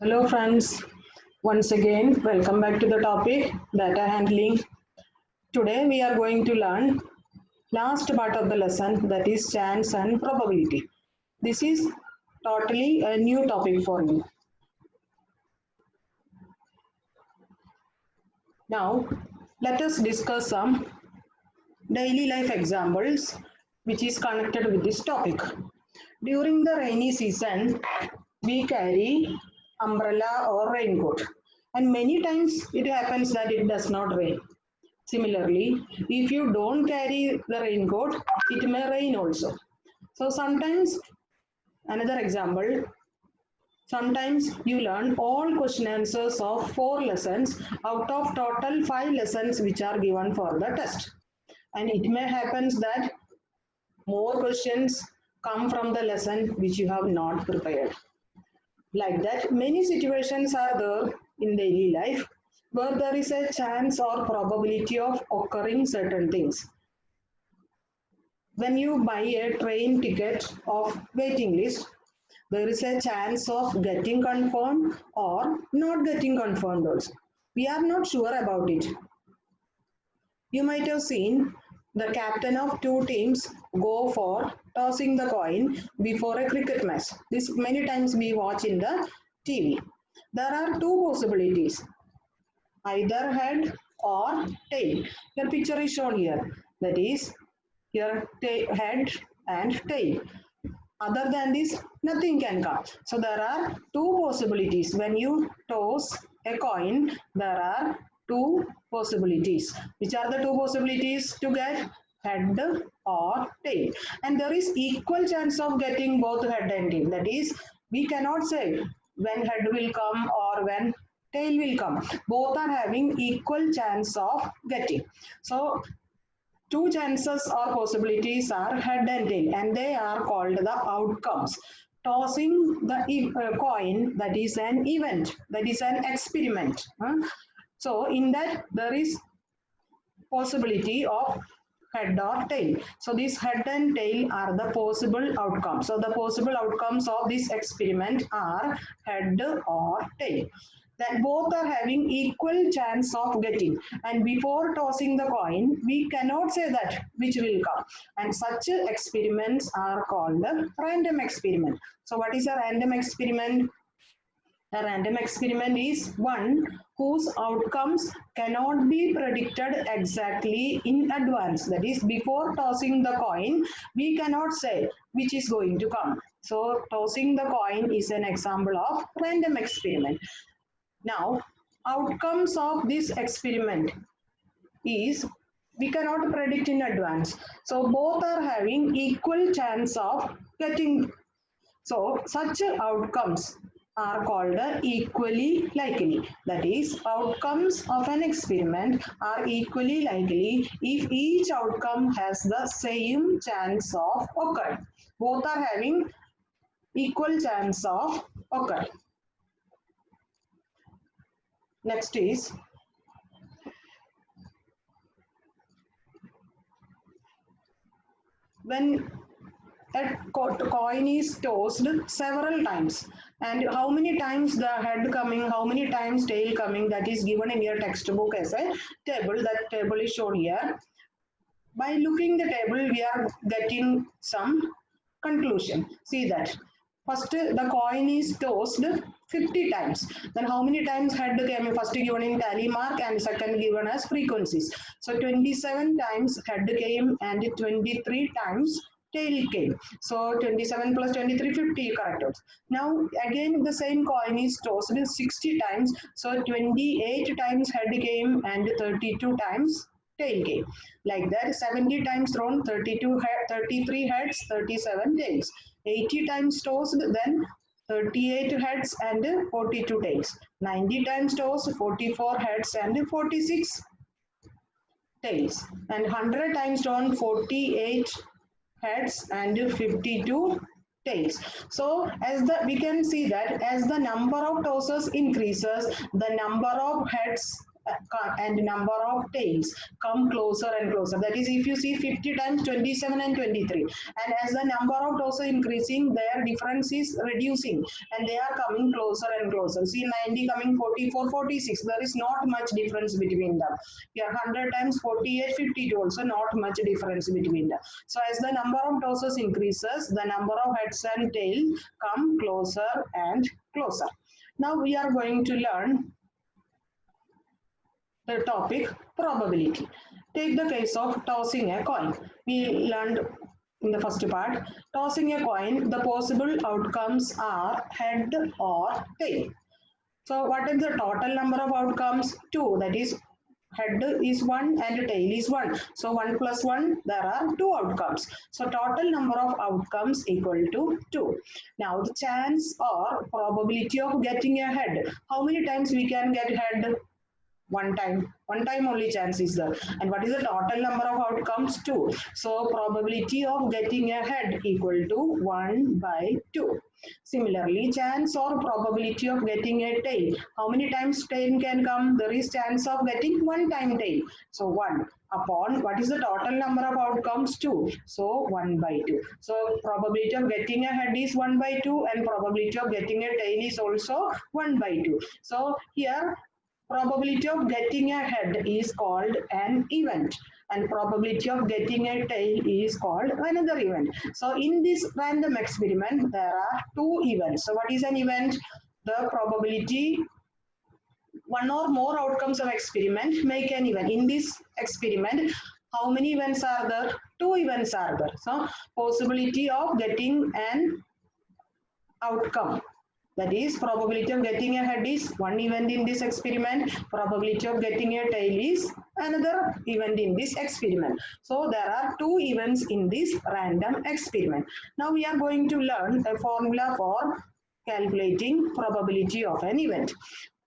Hello friends, once again welcome back to the topic data handling. Today we are going to learn last part of the lesson, that is chance and probability. This is totally a new topic for me. Now let us discuss some daily life examples which is connected with this topic. During the rainy season, we carry umbrella or raincoat, and many times it happens that it does not rain. Similarly, if you don't carry the raincoat, it may rain also. So sometimes, another example, sometimes you learn all question answers of 4 lessons out of total 5 lessons which are given for the test. And it may happen that more questions come from the lesson which you have not prepared. Like that, many situations are there in daily life where there is a chance or probability of occurring certain things. When you buy a train ticket of waiting list, there is a chance of getting confirmed or not getting confirmed also. We are not sure about it. You might have seen the captain of 2 teams go for tossing the coin before a cricket match. This many times we watch in the TV. There are 2 possibilities, either head or tail. Your picture is shown here. That is your head and tail. Other than this, nothing can come. So there are 2 possibilities. When you toss a coin, there are 2 possibilities. Which are the 2 possibilities to get head or tail? And there is equal chance of getting both head and tail. That is, we cannot say when head will come or when tail will come. Both are having equal chance of getting. So 2 chances or possibilities are head and tail, and they are called the outcomes. Tossing the coin, that is an event, that is an experiment. So in that there is possibility of head or tail. So these head and tail are the possible outcomes. So the possible outcomes of this experiment are head or tail. That both are having equal chance of getting. And before tossing the coin, we cannot say that which will come. And such experiments are called a random experiment. So what is a random experiment? A random experiment is one whose outcomes cannot be predicted exactly in advance. That is, before tossing the coin, we cannot say which is going to come. So, tossing the coin is an example of random experiment. Now, outcomes of this experiment is we cannot predict in advance. So, both are having equal chance of getting. So such outcomes are called equally likely. That is, outcomes of an experiment are equally likely if each outcome has the same chance of occurring. Both are having equal chance of occurring. Next is when a coin is tossed several times, and how many times the head coming, how many times tail coming, that is given in your textbook as a table. That table is shown here. By looking the table, we are getting some conclusion. See that first the coin is tossed 50 times. Then how many times head came? First given in tally mark and second given as frequencies. So 27 times head came and 23 times tail came. So 27 plus 23, 50 correct. Now again the same coin is tossed 60 times. So 28 times head came and 32 times tail came. Like that, 70 times thrown, 33 heads, 37 tails. 80 times tossed, then 38 heads and 42 tails. 90 times tossed, 44 heads and 46 tails. And 100 times thrown, 48 heads and 52 tails. So as the we can see that as the number of tosses increases, the number of heads and number of tails come closer and closer. That is, if you see 50 times 27 and 23, and as the number of toes are increasing, their difference is reducing and they are coming closer and closer. See, 90 coming 44, 46, there is not much difference between them. Here 100 times 48, 52, also not much difference between them. So as the number of toes increases, the number of heads and tails come closer and closer. Now we are going to learn the topic probability. Take the case of tossing a coin. We learned in the first part, tossing a coin, the possible outcomes are head or tail. So what is the total number of outcomes? 2. That is, head is 1 and tail is 1. So 1 plus 1, there are 2 outcomes. So total number of outcomes equal to 2. Now the chance or probability of getting a head. How many times we can get head? One time only chance is there. And what is the total number of outcomes? 2. So probability of getting a head equal to 1 by 2. Similarly, chance or probability of getting a tail. How many times tail can come? There is chance of getting 1 time tail. So 1 upon what is the total number of outcomes? 2. So 1 by 2. So probability of getting a head is 1 by 2 and probability of getting a tail is also 1 by 2. So here probability of getting a head is called an event and probability of getting a tail is called another event. So in this random experiment, there are 2 events. So what is an event? The probability, one or more outcomes of experiment make an event. In this experiment, how many events are there? 2 events are there. So possibility of getting an outcome, that is, probability of getting a head is 1 event in this experiment. Probability of getting a tail is another event in this experiment. So there are 2 events in this random experiment. Now we are going to learn a formula for calculating probability of an event.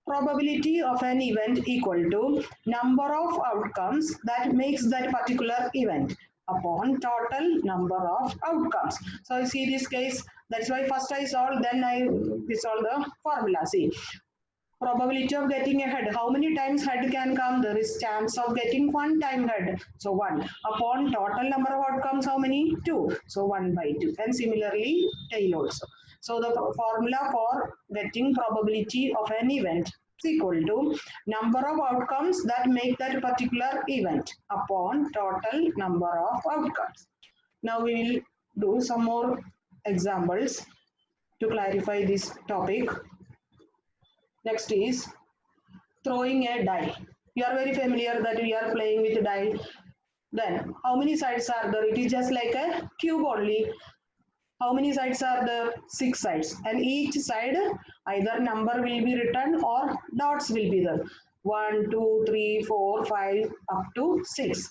Probability of an event equal to number of outcomes that makes that particular event upon total number of outcomes. So I see this case, that's why first I solve, then I solve the formula. See, probability of getting a head, how many times head can come? There is chance of getting 1 time head, so 1 upon total number of outcomes, how many? 2, so 1 by 2. And similarly tail also. So the formula for getting probability of an event is equal to number of outcomes that make that particular event upon total number of outcomes. Now we will do some more examples to clarify this topic. Next is throwing a die. You are very familiar that we are playing with die. Then how many sides are there? It is just like a cube only. How many sides are there? 6 sides. And each side either number will be written or dots will be there. 1, 2, 3, 4, 5 up to 6.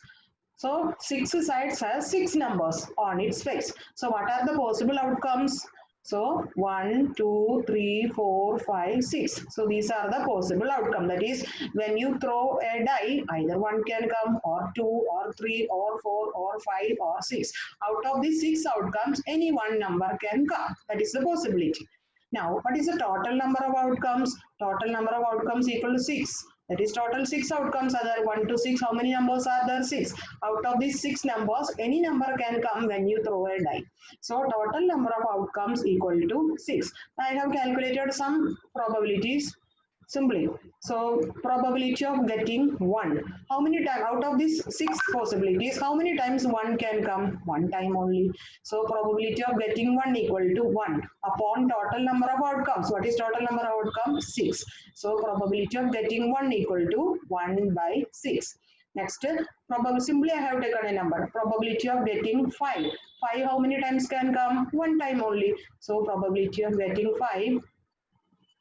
So 6 sides has 6 numbers on its face. So what are the possible outcomes? So 1, 2, 3, 4, 5, 6. So these are the possible outcome. That is, when you throw a die, either 1 can come or 2 or 3 or 4 or 5 or 6. Out of these 6 outcomes, any one number can come. That is the possibility. Now, what is the total number of outcomes? Total number of outcomes equal to 6. That is, total 6 outcomes are there. 1 to 6. How many numbers are there? 6. Out of these 6 numbers, any number can come when you throw a die. So total number of outcomes equal to 6. I have calculated some probabilities simply. So probability of getting 1. How many times out of these 6 possibilities, how many times 1 can come? 1 time only. So probability of getting 1 equal to 1 upon total number of outcomes. What is total number of outcomes? 6. So probability of getting 1 equal to 1 by 6. Next, probably simply I have taken a number. Probability of getting 5. 5 how many times can come? 1 time only. So probability of getting 5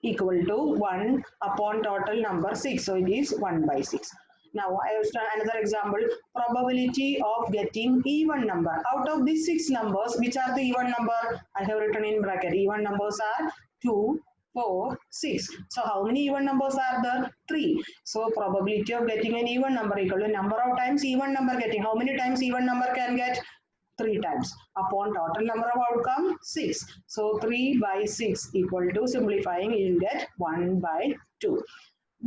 equal to 1 upon total number 6. So it is 1 by 6. Now I have done another example. Probability of getting even number. Out of these 6 numbers, which are the even number? I have written in bracket. Even numbers are 2, 4, 6. So how many even numbers are there? 3. So probability of getting an even number equal to number of times even number getting. How many times even number can get? 3 times upon total number of outcome 6. So 3 by 6 equal to, simplifying, you will get 1 by 2.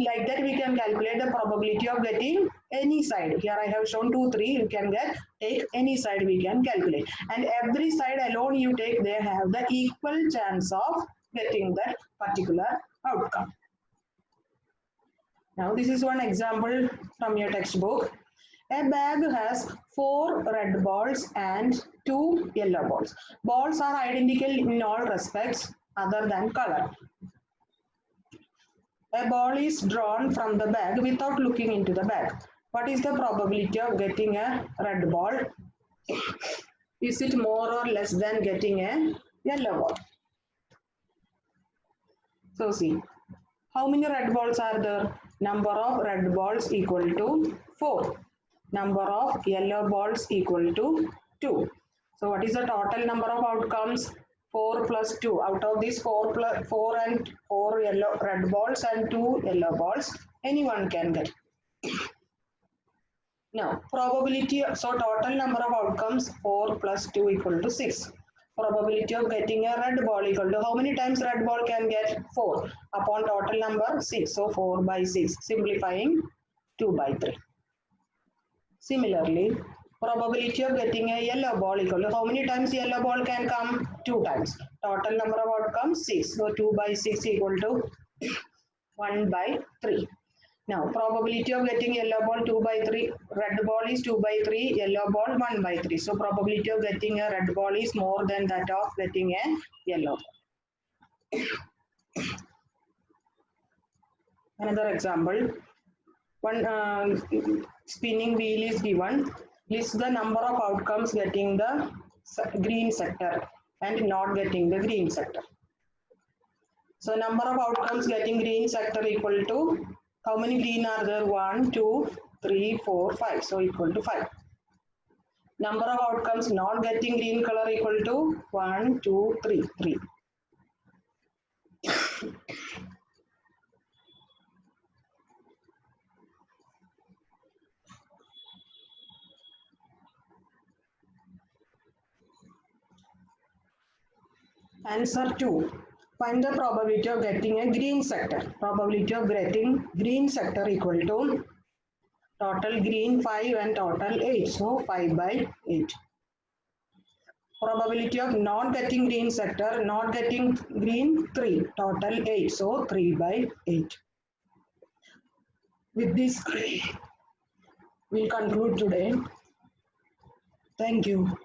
like that we can calculate the probability of getting any side. Here I have shown 2, 3. You can take any side we can calculate. And every side alone you take, they have the equal chance of getting that particular outcome. Now this is one example from your textbook. A bag has 4 red balls and 2 yellow balls. Balls are identical in all respects other than color. A ball is drawn from the bag without looking into the bag. What is the probability of getting a red ball? Is it more or less than getting a yellow ball? So see, how many red balls are there? Number of red balls equal to 4. Number of yellow balls equal to 2. So what is the total number of outcomes? 4 plus 2. Out of these 4 and 4 yellow red balls and 2 yellow balls, anyone can get. Now probability, so total number of outcomes 4 plus 2 equal to 6. Probability of getting a red ball equal to how many times red ball can get? 4 upon total number 6. So 4 by 6, simplifying 2 by 3. Similarly, probability of getting a yellow ball equal to how many times yellow ball can come? 2 times. Total number of outcomes 6. So 2 by 6 equal to 1 by 3. Now probability of getting yellow ball 2 by 3, red ball is 2 by 3, yellow ball 1 by 3. So probability of getting a red ball is more than that of getting a yellow ball. Another example. One spinning wheel is given. List the number of outcomes getting the green sector and not getting the green sector. So number of outcomes getting green sector equal to, how many green are there? 1, 2, 3, 4, 5. So equal to 5. Number of outcomes not getting green color equal to 1, 2, 3, 3. Answer 2. Find the probability of getting a green sector. Probability of getting green sector equal to total green 5 and total 8. So 5 by 8. Probability of not getting green sector, not getting green 3. Total 8. So 3 by 8. With this, we'll conclude today. Thank you.